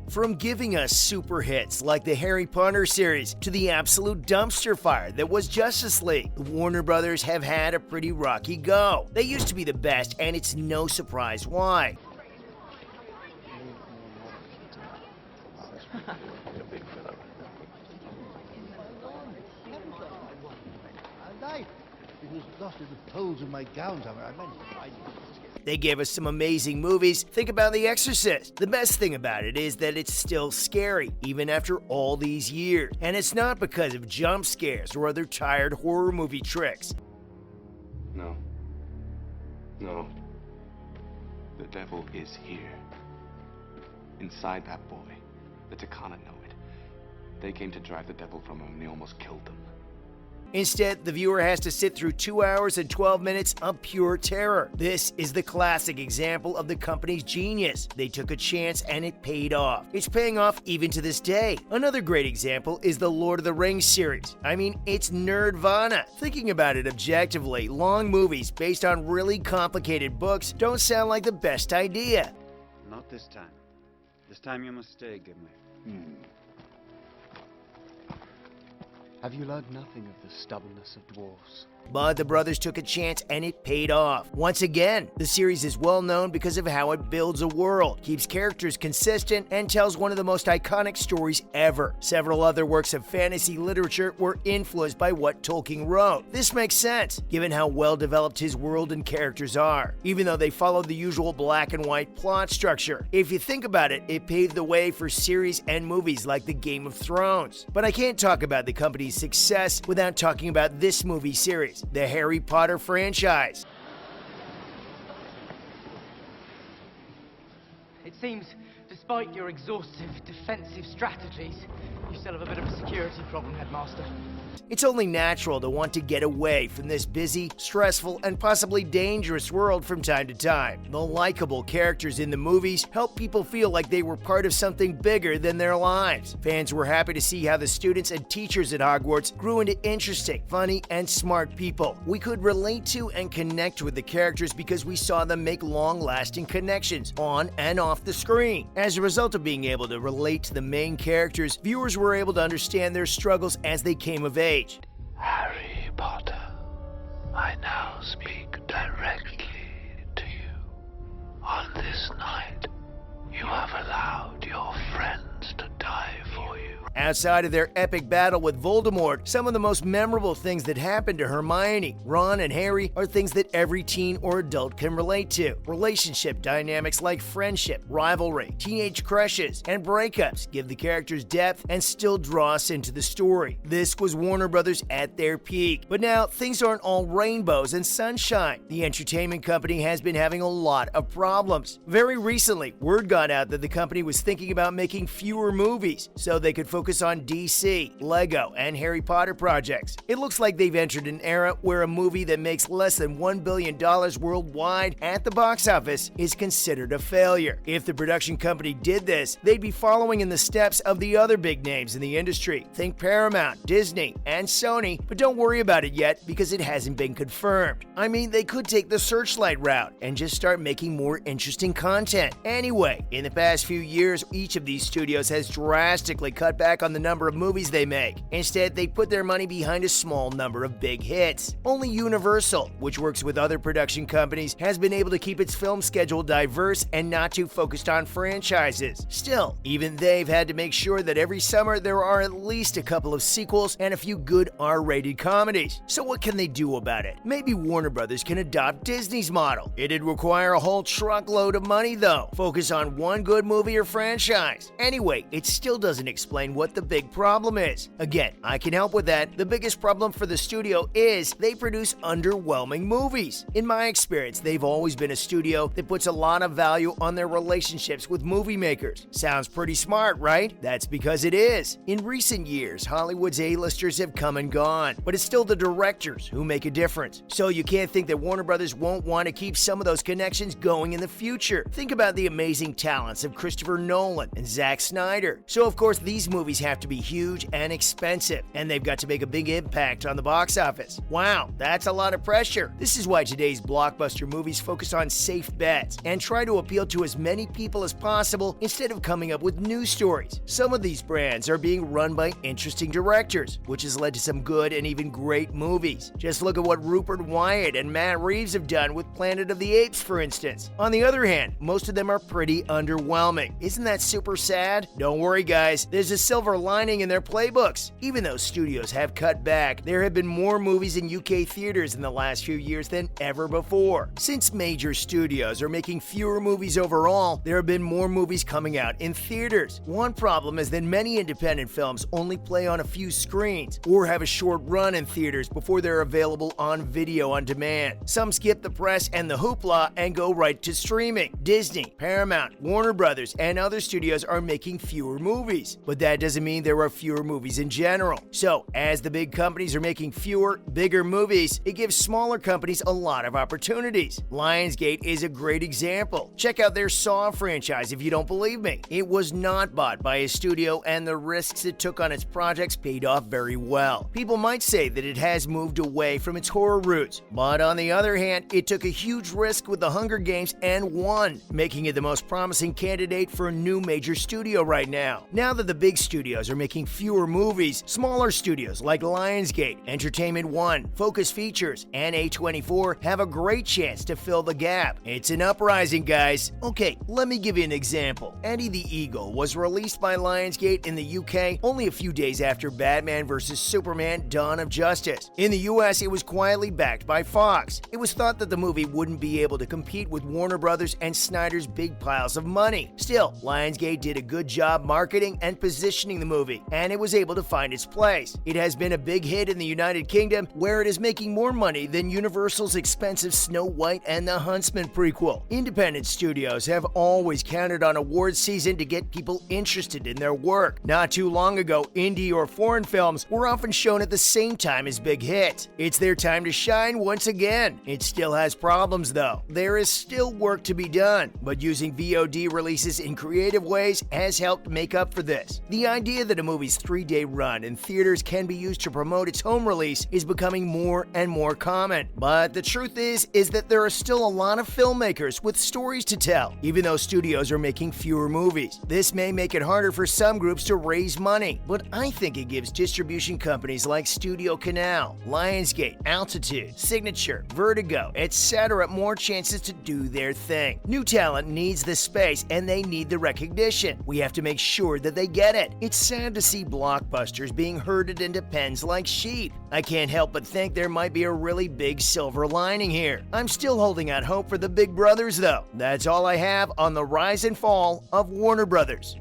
From giving us super hits like the Harry Potter series to the absolute dumpster fire that was Justice League, the Warner Brothers have had a pretty rocky go. They used to be the best, and it's no surprise why. It was lost in the folds of my gowns. They gave us some amazing movies. Think about The Exorcist. The best thing about it is that it's still scary, even after all these years. And it's not because of jump scares or other tired horror movie tricks. No. No. The devil is here. Inside that boy. The Takana know it. They came to drive the devil from him and they almost killed him. Instead, the viewer has to sit through 2 hours and 12 minutes of pure terror. This is the classic example of the company's genius. They took a chance and it paid off. It's paying off even to this day. Another great example is the Lord of the Rings series. I mean, it's nerdvana. Thinking about it objectively, long movies based on really complicated books don't sound like the best idea. Not this time. This time you must stay, Gimli. Have you learned nothing of the stubbornness of dwarves? But the brothers took a chance and it paid off. Once again, the series is well known because of how it builds a world, keeps characters consistent, and tells one of the most iconic stories ever. Several other works of fantasy literature were influenced by what Tolkien wrote. This makes sense, given how well developed his world and characters are, even though they followed the usual black and white plot structure. If you think about it, it paved the way for series and movies like the Game of Thrones. But I can't talk about the company's success without talking about this movie series, the Harry Potter franchise. It seems, despite your exhaustive defensive strategies, you still have a bit of a security problem, Headmaster. It's only natural to want to get away from this busy, stressful, and possibly dangerous world from time to time. The likable characters in the movies help people feel like they were part of something bigger than their lives. Fans were happy to see how the students and teachers at Hogwarts grew into interesting, funny, and smart people. We could relate to and connect with the characters because we saw them make long-lasting connections on and off the screen. As a result of being able to relate to the main characters, viewers were able to understand their struggles as they came of age. Harry Potter, I now speak directly to you. On this night, you have allowed your friends to die for you. Outside of their epic battle with Voldemort, some of the most memorable things that happened to Hermione, Ron, and Harry are things that every teen or adult can relate to. Relationship dynamics like friendship, rivalry, teenage crushes, and breakups give the characters depth and still draw us into the story. This was Warner Brothers at their peak. But now, things aren't all rainbows and sunshine. The entertainment company has been having a lot of problems. Very recently, word got out that the company was thinking about making fewer movies so they could focus on DC, Lego, and Harry Potter projects. It looks like they've entered an era where a movie that makes less than $1 billion worldwide at the box office is considered a failure. If the production company did this, they'd be following in the steps of the other big names in the industry. Think Paramount, Disney, and Sony, but don't worry about it yet because it hasn't been confirmed. I mean, they could take the Searchlight route and just start making more interesting content. Anyway, in the past few years, each of these studios has drastically cut back on the number of movies they make. Instead, they put their money behind a small number of big hits. Only Universal, which works with other production companies, has been able to keep its film schedule diverse and not too focused on franchises. Still, even they've had to make sure that every summer there are at least a couple of sequels and a few good R-rated comedies. So what can they do about it? Maybe Warner Brothers can adopt Disney's model. It'd require a whole truckload of money though. Focus on one good movie or franchise. Anyway, it still doesn't explain what the big problem is. Again, I can help with that. The biggest problem for the studio is they produce underwhelming movies. In my experience, they've always been a studio that puts a lot of value on their relationships with movie makers. Sounds pretty smart, right? That's because it is. In recent years, Hollywood's A-listers have come and gone, but it's still the directors who make a difference. So you can't think that Warner Brothers won't want to keep some of those connections going in the future. Think about the amazing talents of Christopher Nolan and Zack Snyder. So of course, these movies movies have to be huge and expensive, and they've got to make a big impact on the box office. Wow, that's a lot of pressure. This is why today's blockbuster movies focus on safe bets and try to appeal to as many people as possible instead of coming up with new stories. Some of these brands are being run by interesting directors, which has led to some good and even great movies. Just look at what Rupert Wyatt and Matt Reeves have done with Planet of the Apes, for instance. On the other hand, most of them are pretty underwhelming. Isn't that super sad? Don't worry, guys. There's a silver lining in their playbooks. Even though studios have cut back, there have been more movies in UK theaters in the last few years than ever before. Since major studios are making fewer movies overall, there have been more movies coming out in theaters. One problem is that many independent films only play on a few screens or have a short run in theaters before they're available on video on demand. Some skip the press and the hoopla and go right to streaming. Disney, Paramount, Warner Brothers, and other studios are making fewer movies, but that doesn't mean there are fewer movies in general. So, as the big companies are making fewer, bigger movies, it gives smaller companies a lot of opportunities. Lionsgate is a great example. Check out their Saw franchise if you don't believe me. It was not bought by a studio, and the risks it took on its projects paid off very well. People might say that it has moved away from its horror roots, but on the other hand, it took a huge risk with The Hunger Games and won, making it the most promising candidate for a new major studio right now. Now that the big studios are making fewer movies, smaller studios like Lionsgate, Entertainment One, Focus Features, and A24 have a great chance to fill the gap. It's an uprising, guys. Okay, let me give you an example. Eddie the Eagle was released by Lionsgate in the UK only a few days after Batman vs. Superman: Dawn of Justice. In the US, it was quietly backed by Fox. It was thought that the movie wouldn't be able to compete with Warner Brothers and Snyder's big piles of money. Still, Lionsgate did a good job marketing and positioning the movie, and it was able to find its place. It has been a big hit in the United Kingdom, where it is making more money than Universal's expensive Snow White and the Huntsman prequel. Independent studios have always counted on awards season to get people interested in their work. Not too long ago, indie or foreign films were often shown at the same time as big hits. It's their time to shine once again. It still has problems though. There is still work to be done, but using VOD releases in creative ways has helped make up for this. The idea that a movie's 3-day run in theaters can be used to promote its home release is becoming more and more common. But the truth is that there are still a lot of filmmakers with stories to tell, even though studios are making fewer movies. This may make it harder for some groups to raise money, but I think it gives distribution companies like Studio Canal, Lionsgate, Altitude, Signature, Vertigo, etc. more chances to do their thing. New talent needs the space and they need the recognition. We have to make sure that they get it. It's sad to see blockbusters being herded into pens like sheep. I can't help but think there might be a really big silver lining here. I'm still holding out hope for the big brothers though. That's all I have on the rise and fall of Warner Brothers.